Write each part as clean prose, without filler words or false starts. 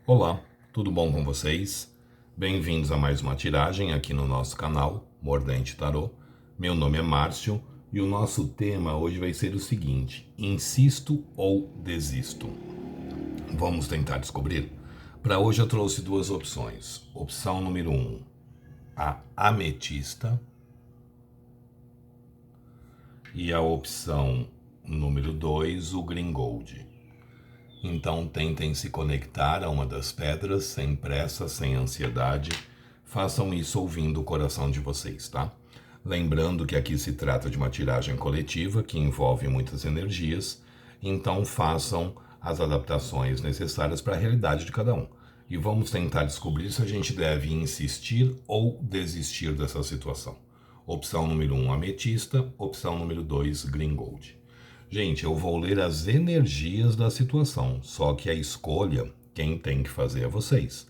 Olá, tudo bom com vocês? Bem-vindos a mais uma tiragem aqui no nosso canal Mordente Tarô. Meu nome é Márcio e o nosso tema hoje vai ser o seguinte: insisto ou desisto? Vamos tentar descobrir? Para hoje eu trouxe duas opções. Opção número 1, a ametista, e a opção número 2, o green gold. Então tentem se conectar a uma das pedras, sem pressa, sem ansiedade. Façam isso ouvindo o coração de vocês, tá? Lembrando que aqui se trata de uma tiragem coletiva que envolve muitas energias, então façam as adaptações necessárias para a realidade de cada um. E vamos tentar descobrir se a gente deve insistir ou desistir dessa situação. Opção número 1, ametista. Opção número 2, green gold. Gente, eu vou ler as energias da situação, só que a escolha, quem tem que fazer é vocês.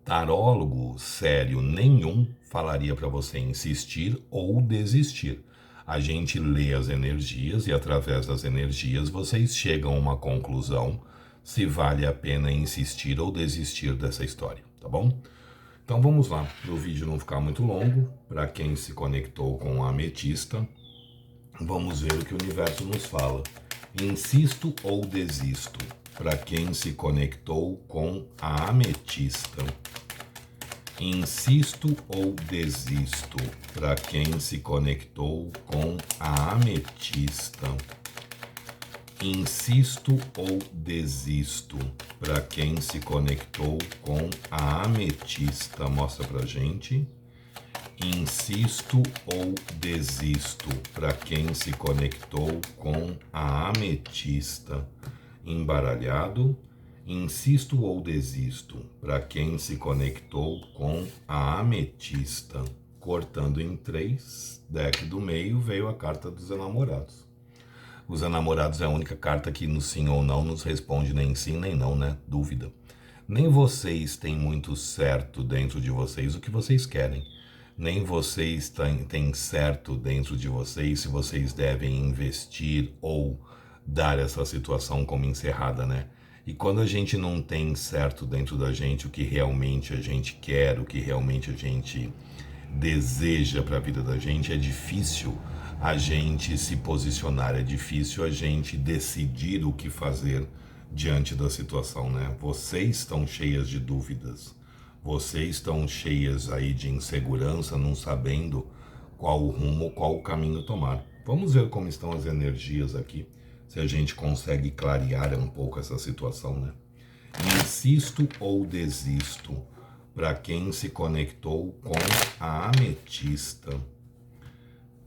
Tarólogo sério nenhum falaria para você insistir ou desistir. A gente lê as energias e através das energias vocês chegam a uma conclusão se vale a pena insistir ou desistir dessa história, tá bom? Então vamos lá, para o vídeo não ficar muito longo, para quem se conectou com a ametista, vamos ver o que o universo nos fala. Insisto ou desisto? Para quem se conectou com a ametista. Insisto ou desisto? Para quem se conectou com a ametista. Insisto ou desisto? Para quem se conectou com a ametista. Mostra pra gente. Insisto ou desisto? Para quem se conectou com a ametista. Embaralhado. Insisto ou desisto? Para quem se conectou com a ametista. Cortando em 3, deck do meio, veio a carta dos enamorados. Os enamorados é a única carta que no sim ou não nos responde nem sim nem não, né? Dúvida. Nem vocês têm muito certo dentro de vocês o que vocês querem. Nem vocês têm certo dentro de vocês se vocês devem investir ou dar essa situação como encerrada, né? E quando a gente não tem certo dentro da gente o que realmente a gente quer, o que realmente a gente deseja para a vida da gente, é difícil a gente se posicionar, é difícil a gente decidir o que fazer diante da situação, né? Vocês estão cheias de dúvidas. Vocês estão cheias aí de insegurança, não sabendo qual o rumo, qual o caminho tomar. Vamos ver como estão as energias aqui, se a gente consegue clarear um pouco essa situação, né? Insisto ou desisto? Para quem se conectou com a ametista.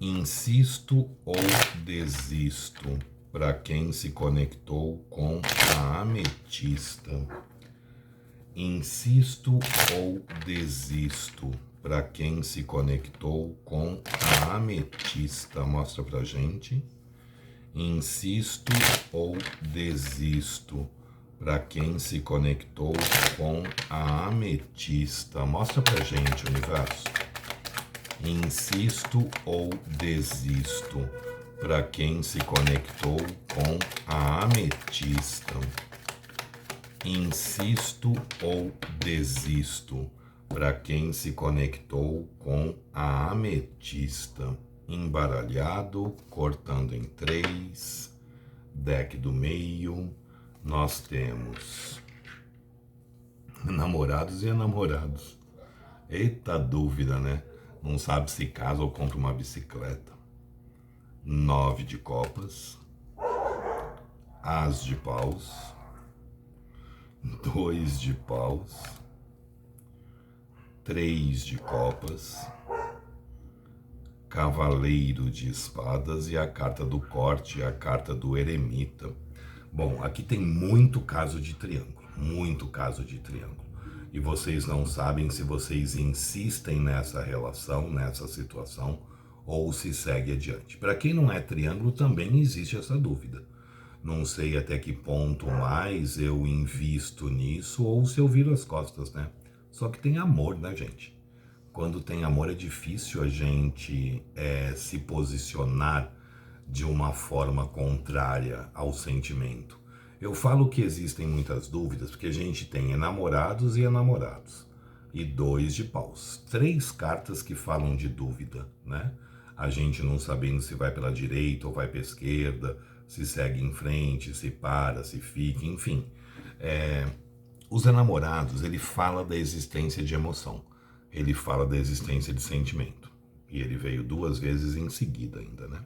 Insisto ou desisto? Para quem se conectou com a ametista. Insisto ou desisto? Para quem se conectou com a ametista. Mostra pra gente. Insisto ou desisto? Para quem se conectou com a ametista. Mostra pra gente, universo. Insisto ou desisto? Para quem se conectou com a ametista. Insisto ou desisto? Para quem se conectou com a ametista. Embaralhado, cortando em 3, deck do meio, nós temos namorados e enamorados. Eita dúvida, né? Não sabe se casa ou compra uma bicicleta. 9 de copas, as de paus, 2 de paus, 3 de copas, cavaleiro de espadas e a carta do corte, a carta do eremita. Bom, aqui tem muito caso de triângulo, muito caso de triângulo. E vocês não sabem se vocês insistem nessa relação, nessa situação, ou se segue adiante. Para quem não é triângulo, também existe essa dúvida. Não sei até que ponto mais eu invisto nisso ou se eu viro as costas, né? Só que tem amor, né, gente? Quando tem amor é difícil a gente se posicionar de uma forma contrária ao sentimento. Eu falo que existem muitas dúvidas porque a gente tem enamorados e enamorados. E 2 de paus. 3 cartas que falam de dúvida, né? A gente não sabendo se vai pela direita ou vai pela esquerda, se segue em frente, se para, se fica, enfim. Os enamorados, ele fala da existência de emoção. Ele fala da existência de sentimento. E ele veio 2 vezes em seguida ainda, né?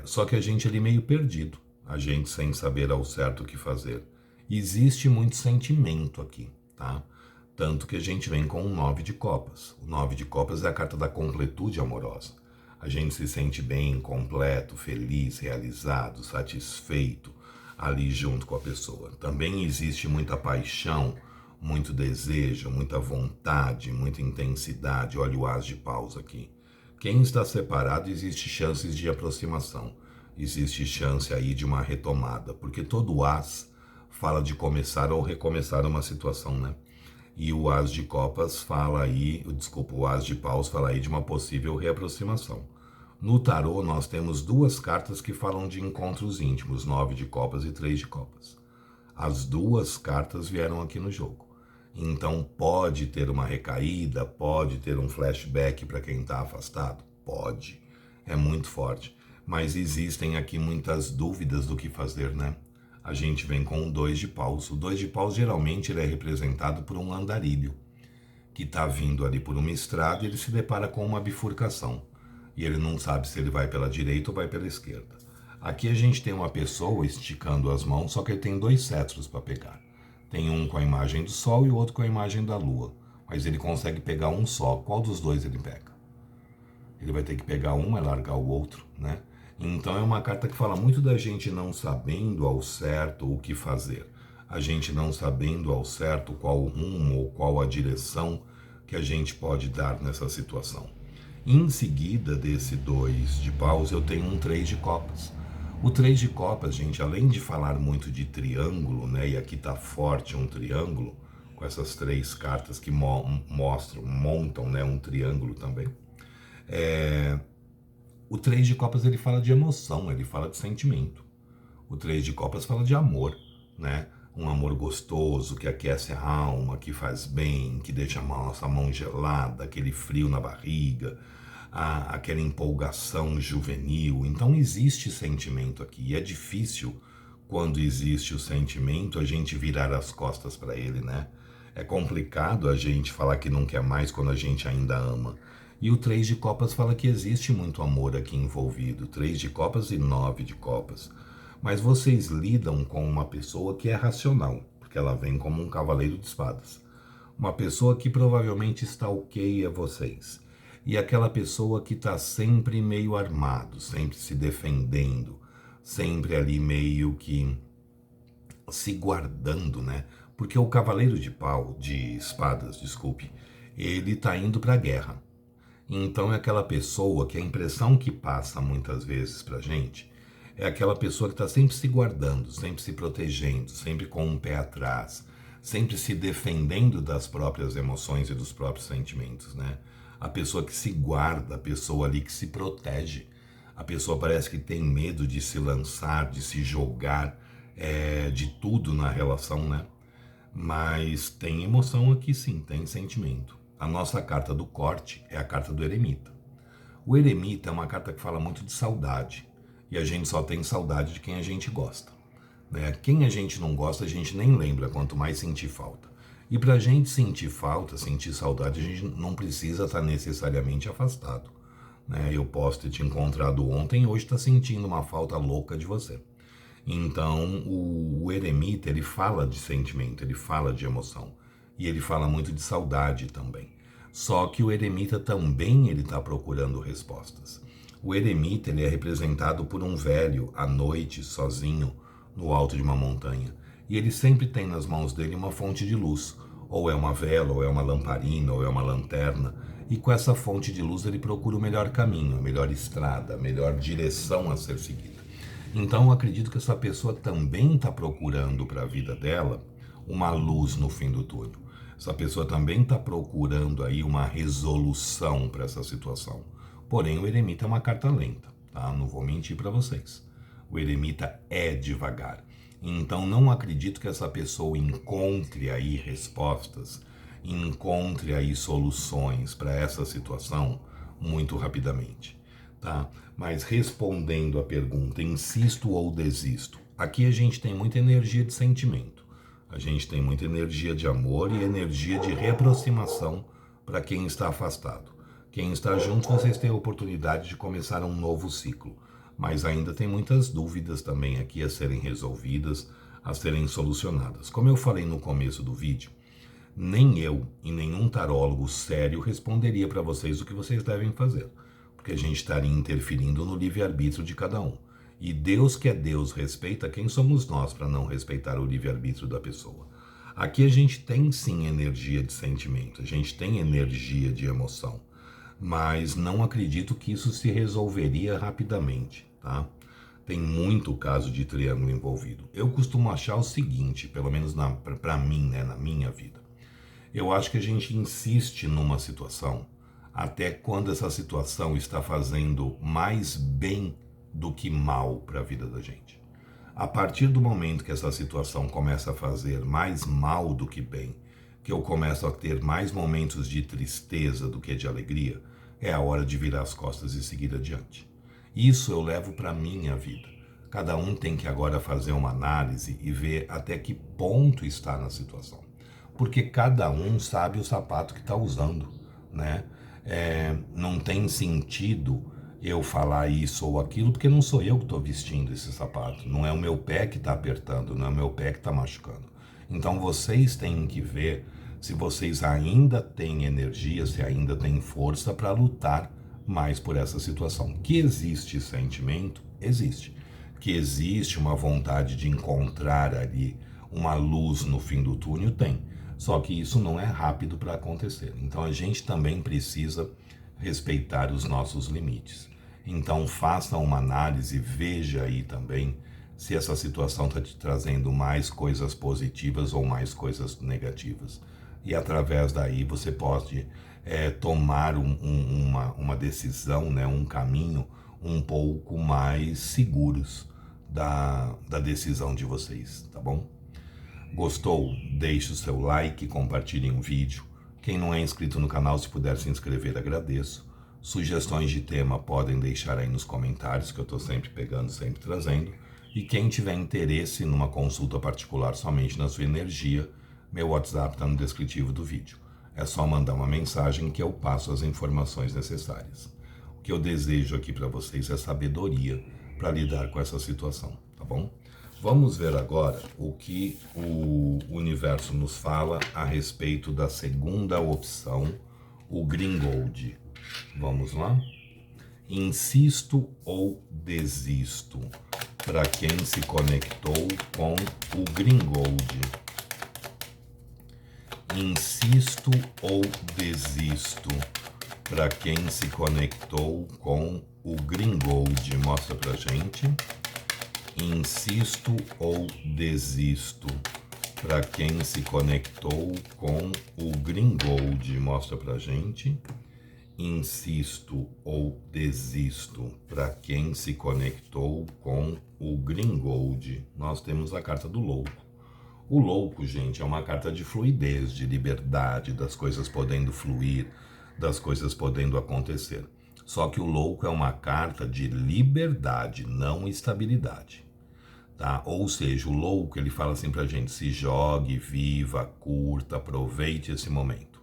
Só que a gente ali meio perdido. A gente sem saber ao certo o que fazer. Existe muito sentimento aqui, tá? Tanto que a gente vem com o 9 de copas. O 9 de copas é a carta da completude amorosa. A gente se sente bem, completo, feliz, realizado, satisfeito ali junto com a pessoa. Também existe muita paixão, muito desejo, muita vontade, muita intensidade. Olha o as de paus aqui. Quem está separado, existe chances de aproximação. Existe chance aí de uma retomada, porque todo as fala de começar ou recomeçar uma situação, né? E o as de copas fala aí, o as de paus fala aí de uma possível reaproximação. No tarô nós temos 2 cartas que falam de encontros íntimos, 9 de copas e 3 de copas. As 2 cartas vieram aqui no jogo. Então pode ter uma recaída, pode ter um flashback para quem está afastado? Pode, é muito forte. Mas existem aqui muitas dúvidas do que fazer, né? A gente vem com o 2 de paus. O 2 de paus geralmente ele é representado por um andarilho, que está vindo ali por uma estrada e ele se depara com uma bifurcação. E ele não sabe se ele vai pela direita ou vai pela esquerda. Aqui a gente tem uma pessoa esticando as mãos, só que ele tem 2 cetros para pegar. Tem um com a imagem do sol e o outro com a imagem da lua. Mas ele consegue pegar um só. Qual dos 2 ele pega? Ele vai ter que pegar um e largar o outro, né? Então é uma carta que fala muito da gente não sabendo ao certo o que fazer. A gente não sabendo ao certo qual o rumo ou qual a direção que a gente pode dar nessa situação. Em seguida desse 2 de paus, eu tenho um 3 de copas. O 3 de copas, gente, além de falar muito de triângulo, né? E aqui tá forte um triângulo, com essas 3 cartas que montam, né, um triângulo também. O 3 de copas ele fala de emoção, ele fala de sentimento. O 3 de copas fala de amor, né? Um amor gostoso, que aquece a alma, que faz bem, que deixa a nossa mão gelada, aquele frio na barriga, aquela empolgação juvenil. Então existe sentimento aqui. E é difícil, quando existe o sentimento, a gente virar as costas para ele, né? É complicado a gente falar que não quer mais quando a gente ainda ama. E o 3 de copas fala que existe muito amor aqui envolvido. 3 de copas e 9 de copas. Mas vocês lidam com uma pessoa que é racional, porque ela vem como um cavaleiro de espadas. Uma pessoa que provavelmente stalkeia vocês. E aquela pessoa que está sempre meio armado, sempre se defendendo, sempre ali meio que se guardando, né? Porque o cavaleiro de espadas, desculpe, ele está indo para a guerra. Então é aquela pessoa que a impressão que passa muitas vezes pra gente é aquela pessoa que está sempre se guardando, sempre se protegendo, sempre com um pé atrás, sempre se defendendo das próprias emoções e dos próprios sentimentos, né? A pessoa que se guarda, a pessoa ali que se protege, a pessoa parece que tem medo de se lançar, de se jogar, de tudo na relação, né? Mas tem emoção aqui sim, tem sentimento. A nossa carta do corte é a carta do eremita. O eremita é uma carta que fala muito de saudade. E a gente só tem saudade de quem a gente gosta, né? Quem a gente não gosta, a gente nem lembra, quanto mais sentir falta. E pra gente sentir falta, sentir saudade, a gente não precisa estar necessariamente afastado, né? Eu posso ter te encontrado ontem e hoje estar sentindo uma falta louca de você. Então, o eremita, ele fala de sentimento, ele fala de emoção. E ele fala muito de saudade também. Só que o eremita também ele está procurando respostas. O eremita ele é representado por um velho à noite, sozinho, no alto de uma montanha. E ele sempre tem nas mãos dele uma fonte de luz. Ou é uma vela, ou é uma lamparina, ou é uma lanterna. E com essa fonte de luz ele procura o melhor caminho, a melhor estrada, a melhor direção a ser seguida. Então eu acredito que essa pessoa também está procurando para a vida dela uma luz no fim do túnel. Essa pessoa também está procurando aí uma resolução para essa situação. Porém, o eremita é uma carta lenta, tá? Não vou mentir para vocês. O eremita é devagar. Então não acredito que essa pessoa encontre aí respostas, encontre aí soluções para essa situação muito rapidamente, tá? Mas respondendo a pergunta, insisto ou desisto? Aqui a gente tem muita energia de sentimento, a gente tem muita energia de amor e energia de reaproximação para quem está afastado. Quem está junto, vocês têm a oportunidade de começar um novo ciclo. Mas ainda tem muitas dúvidas também aqui a serem resolvidas, a serem solucionadas. Como eu falei no começo do vídeo, nem eu e nenhum tarólogo sério responderia para vocês o que vocês devem fazer, porque a gente estaria interferindo no livre-arbítrio de cada um. E Deus, que é Deus, respeita, quem somos nós para não respeitar o livre-arbítrio da pessoa? Aqui a gente tem sim energia de sentimento, a gente tem energia de emoção, mas não acredito que isso se resolveria rapidamente, tá? Tem muito caso de triângulo envolvido. Eu costumo achar o seguinte, pelo menos para mim, né, na minha vida. Eu acho que a gente insiste numa situação até quando essa situação está fazendo mais bem do que mal para a vida da gente. A partir do momento que essa situação começa a fazer mais mal do que bem, que eu começo a ter mais momentos de tristeza do que de alegria, é a hora de virar as costas e seguir adiante. Isso eu levo para a minha vida. Cada um tem que agora fazer uma análise e ver até que ponto está na situação. Porque cada um sabe o sapato que está usando, né? Não tem sentido eu falar isso ou aquilo, porque não sou eu que estou vestindo esse sapato. Não é o meu pé que está apertando, não é o meu pé que está machucando. Então vocês têm que ver se vocês ainda têm energia, se ainda têm força para lutar mais por essa situação. Que existe sentimento? Existe. Que existe uma vontade de encontrar ali uma luz no fim do túnel? Tem. Só que isso não é rápido para acontecer. Então a gente também precisa respeitar os nossos limites. Então faça uma análise, veja aí também se essa situação está te trazendo mais coisas positivas ou mais coisas negativas. E através daí você pode tomar uma decisão, né, um caminho um pouco mais seguros da decisão de vocês, tá bom? Gostou? Deixe o seu like, compartilhe o vídeo. Quem não é inscrito no canal, se puder se inscrever, agradeço. Sugestões de tema podem deixar aí nos comentários, que eu estou sempre pegando, sempre trazendo. E quem tiver interesse numa consulta particular somente na sua energia, meu WhatsApp está no descritivo do vídeo. É só mandar uma mensagem que eu passo as informações necessárias. O que eu desejo aqui para vocês é sabedoria para lidar com essa situação, tá bom? Vamos ver agora o que o universo nos fala a respeito da segunda opção, o Green Gold. Vamos lá? Insisto ou desisto? Para quem se conectou com o Green Gold. Insisto ou desisto? Para quem se conectou com o Green Gold. Mostra pra gente. Insisto ou desisto? Para quem se conectou com o Green Gold, mostra pra gente. Insisto ou desisto? Para quem se conectou com o Green Gold. Nós temos a carta do louco. O louco, gente, é uma carta de fluidez, de liberdade, das coisas podendo fluir, das coisas podendo acontecer. Só que o louco é uma carta de liberdade, não estabilidade. Tá? Ou seja, o louco, ele fala assim pra gente: se jogue, viva, curta, aproveite esse momento.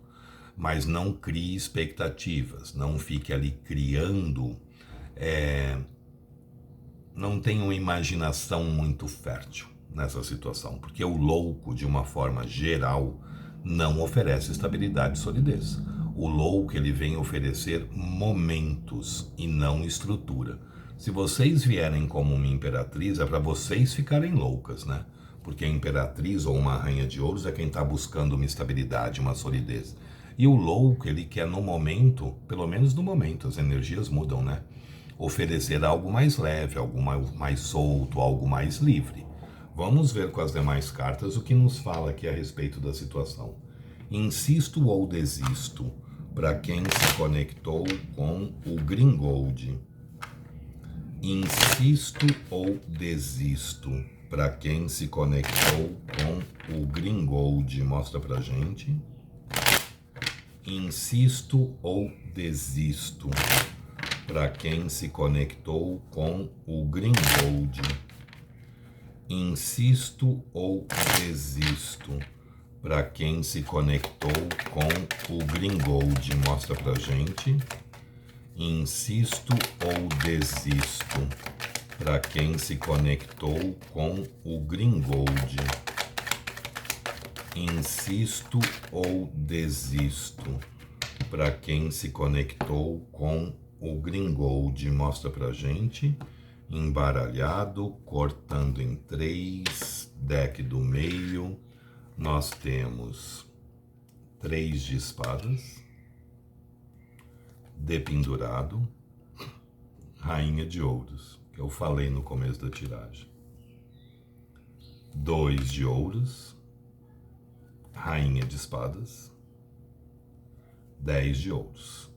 Mas não crie expectativas, não fique ali criando, não tenha uma imaginação muito fértil nessa situação, porque o louco, de uma forma geral, não oferece estabilidade e solidez. O louco, ele vem oferecer momentos e não estrutura. Se vocês vierem como uma imperatriz, é para vocês ficarem loucas, né? Porque a imperatriz ou uma rainha de ouros é quem está buscando uma estabilidade, uma solidez. E o louco, ele quer no momento, pelo menos no momento, as energias mudam, né? Oferecer algo mais leve, algo mais solto, algo mais livre. Vamos ver com as demais cartas o que nos fala aqui a respeito da situação. Insisto ou desisto? Para quem se conectou com o Green Gold. Insisto ou desisto? para quem se conectou com o Gringold, mostra pra gente. Insisto ou desisto, para quem se conectou com o Gringold. Insisto ou desisto, para quem se conectou com o Gringold, mostra pra gente. Insisto ou desisto, para quem se conectou com o Gringold. Insisto ou desisto, para quem se conectou com o Gringold, mostra pra gente. Embaralhado, cortando em 3, deck do meio, nós temos 3 de espadas, dependurado, rainha de ouros, que eu falei no começo da tiragem, 2 de ouros, rainha de espadas, 10 de ouros.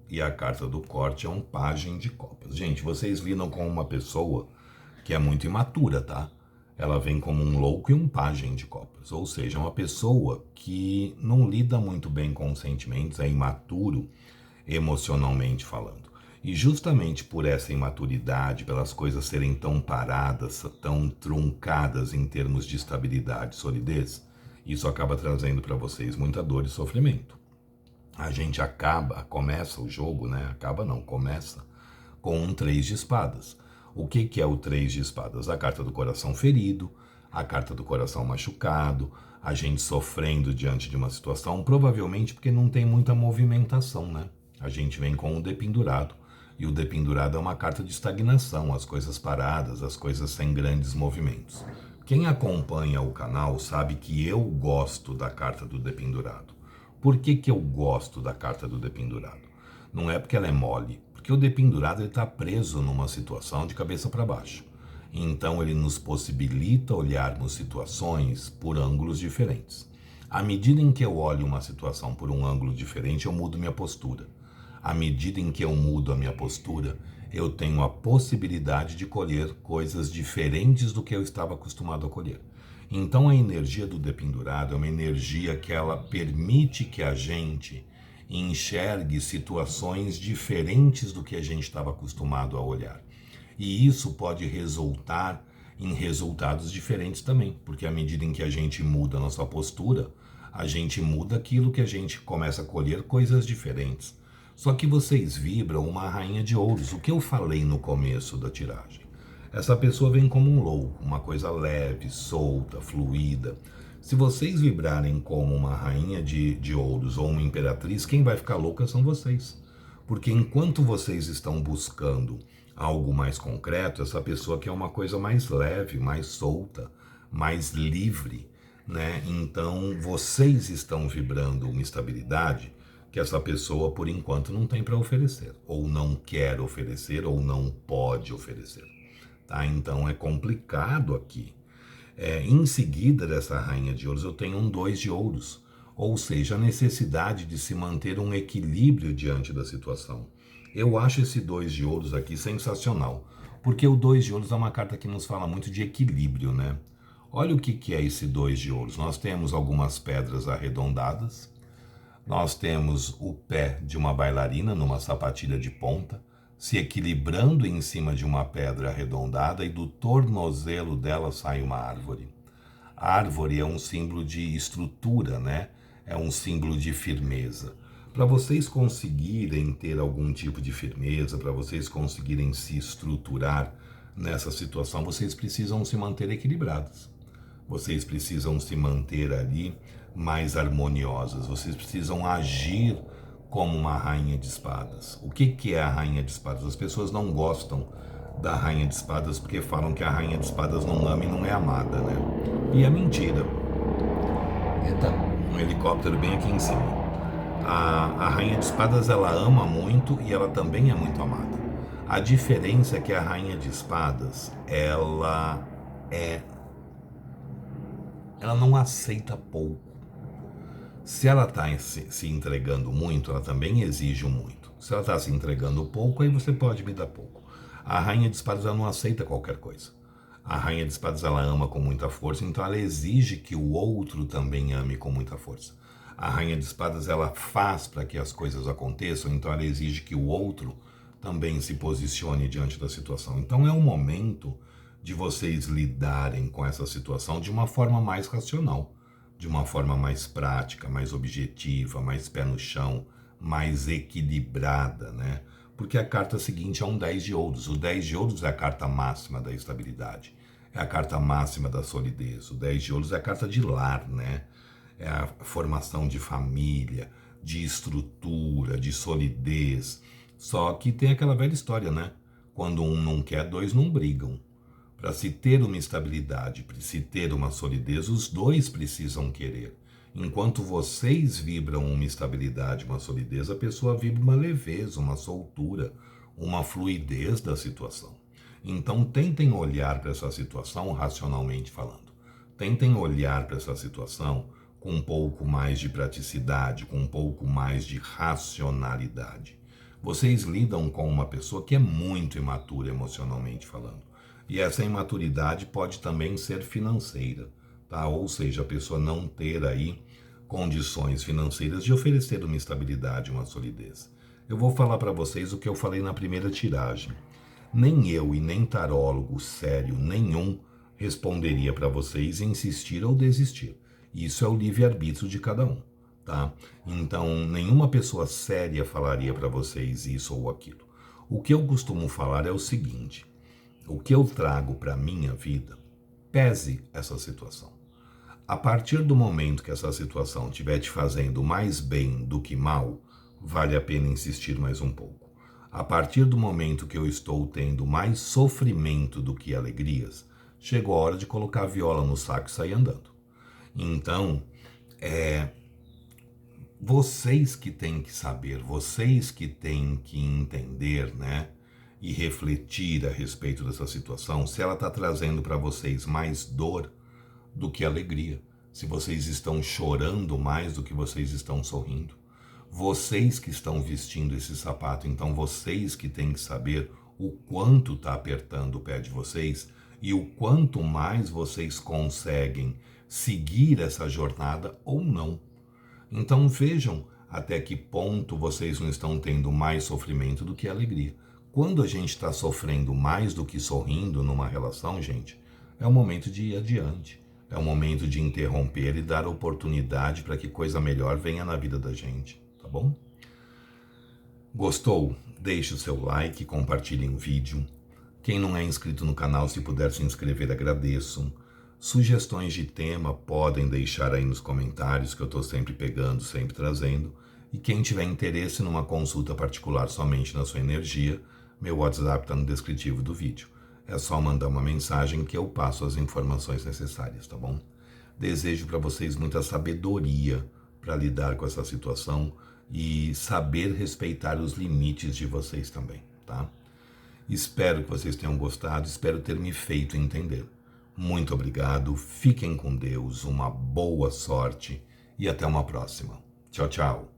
E a carta do corte é um pajem de copas. Gente, vocês viram com uma pessoa que é muito imatura, tá? Ela vem como um louco e um pajem de copas. Ou seja, uma pessoa que não lida muito bem com os sentimentos, é imaturo emocionalmente falando. E justamente por essa imaturidade, pelas coisas serem tão paradas, tão truncadas em termos de estabilidade e solidez, isso acaba trazendo para vocês muita dor e sofrimento. A gente começa o jogo, né? Começa com um 3 de espadas. O que é o 3 de espadas? A carta do coração ferido, a carta do coração machucado, a gente sofrendo diante de uma situação, provavelmente porque não tem muita movimentação, né? A gente vem com o dependurado, e o dependurado é uma carta de estagnação, as coisas paradas, as coisas sem grandes movimentos. Quem acompanha o canal sabe que eu gosto da carta do dependurado. Por que eu gosto da carta do dependurado? Não é porque ela é mole, porque o dependurado está preso numa situação de cabeça para baixo. Então ele nos possibilita olharmos situações por ângulos diferentes. À medida em que eu olho uma situação por um ângulo diferente, eu mudo minha postura. À medida em que eu mudo a minha postura, eu tenho a possibilidade de colher coisas diferentes do que eu estava acostumado a colher. Então a energia do dependurado é uma energia que ela permite que a gente enxergue situações diferentes do que a gente estava acostumado a olhar. E isso pode resultar em resultados diferentes também, porque à medida em que a gente muda a nossa postura, a gente muda aquilo que a gente começa a colher coisas diferentes. Só que vocês vibram uma rainha de ouros, o que eu falei no começo da tiragem. Essa pessoa vem como um louco, uma coisa leve, solta, fluida. Se vocês vibrarem como uma rainha de ouros ou uma imperatriz, quem vai ficar louca são vocês. Porque enquanto vocês estão buscando algo mais concreto, essa pessoa quer uma coisa mais leve, mais solta, mais livre, né? Então vocês estão vibrando uma estabilidade que essa pessoa, por enquanto, não tem para oferecer, ou não quer oferecer, ou não pode oferecer. Tá? Então é complicado aqui. Em seguida dessa rainha de ouros eu tenho um 2 de ouros, ou seja, a necessidade de se manter um equilíbrio diante da situação. Eu acho esse 2 de ouros aqui sensacional, porque o 2 de ouros é uma carta que nos fala muito de equilíbrio, né? Olha o que é esse 2 de ouros. Nós temos algumas pedras arredondadas, nós temos o pé de uma bailarina numa sapatilha de ponta, se equilibrando em cima de uma pedra arredondada, e do tornozelo dela sai uma árvore. A árvore é um símbolo de estrutura, né? É um símbolo de firmeza. Para vocês conseguirem ter algum tipo de firmeza, para vocês conseguirem se estruturar nessa situação, vocês precisam se manter equilibrados. Vocês precisam se manter ali mais harmoniosas. Vocês precisam agir como uma rainha de espadas. O que é a rainha de espadas? As pessoas não gostam da rainha de espadas porque falam que a rainha de espadas não ama e não é amada, né? E é mentira. Eita, um helicóptero bem aqui em cima. A rainha de espadas, ela ama muito e ela também é muito amada. A diferença é que a rainha de espadas, ela não aceita pouco. Se ela está se entregando muito, ela também exige muito. Se ela está se entregando pouco, aí você pode me dar pouco. A rainha de espadas, ela não aceita qualquer coisa. A Rainha de Espadas, ela ama com muita força, então ela exige que o outro também ame com muita força. A Rainha de Espadas, ela faz para que as coisas aconteçam, então ela exige que o outro também se posicione diante da situação. Então é um momento de vocês lidarem com essa situação de uma forma mais racional, de uma forma mais prática, mais objetiva, mais pé no chão, mais equilibrada, né? Porque a carta seguinte é um 10 de ouros. O 10 de ouros é a carta máxima da estabilidade, é a carta máxima da solidez. O 10 de ouros é a carta de lar, né? É a formação de família, de estrutura, de solidez. Só que tem aquela velha história, né? Quando um não quer, dois não brigam. Para se ter uma estabilidade, para se ter uma solidez, os dois precisam querer. Enquanto vocês vibram uma estabilidade, uma solidez, a pessoa vibra uma leveza, uma soltura, uma fluidez da situação. Então tentem olhar para essa situação racionalmente falando. Tentem olhar para essa situação com um pouco mais de praticidade, com um pouco mais de racionalidade. Vocês lidam com uma pessoa que é muito imatura emocionalmente falando. E essa imaturidade pode também ser financeira, tá? Ou seja, a pessoa não ter aí condições financeiras de oferecer uma estabilidade, uma solidez. Eu vou falar para vocês o que eu falei na primeira tiragem. Nem eu e nem tarólogo sério nenhum responderia para vocês insistir ou desistir. Isso é o livre-arbítrio de cada um, tá? Então, nenhuma pessoa séria falaria para vocês isso ou aquilo. O que eu costumo falar é o seguinte: o que eu trago para a minha vida, pese essa situação. A partir do momento que essa situação estiver te fazendo mais bem do que mal, vale a pena insistir mais um pouco. A partir do momento que eu estou tendo mais sofrimento do que alegrias, chegou a hora de colocar a viola no saco e sair andando. Então, vocês que têm que saber, vocês que têm que entender, né? E refletir a respeito dessa situação, se ela está trazendo para vocês mais dor do que alegria, se vocês estão chorando mais do que vocês estão sorrindo. Vocês que estão vestindo esse sapato, então vocês que têm que saber o quanto está apertando o pé de vocês e o quanto mais vocês conseguem seguir essa jornada ou não. Então vejam até que ponto vocês não estão tendo mais sofrimento do que alegria. Quando a gente está sofrendo mais do que sorrindo numa relação, gente, é o momento de ir adiante. É o momento de interromper e dar oportunidade para que coisa melhor venha na vida da gente, tá bom? Gostou? Deixe o seu like, compartilhe o vídeo. Quem não é inscrito no canal, se puder se inscrever, agradeço. Sugestões de tema podem deixar aí nos comentários, que eu estou sempre pegando, sempre trazendo. E quem tiver interesse numa consulta particular somente na sua energia, meu WhatsApp está no descritivo do vídeo. É só mandar uma mensagem que eu passo as informações necessárias, tá bom? Desejo para vocês muita sabedoria para lidar com essa situação e saber respeitar os limites de vocês também, tá? Espero que vocês tenham gostado, espero ter me feito entender. Muito obrigado, fiquem com Deus, uma boa sorte e até uma próxima. Tchau, tchau.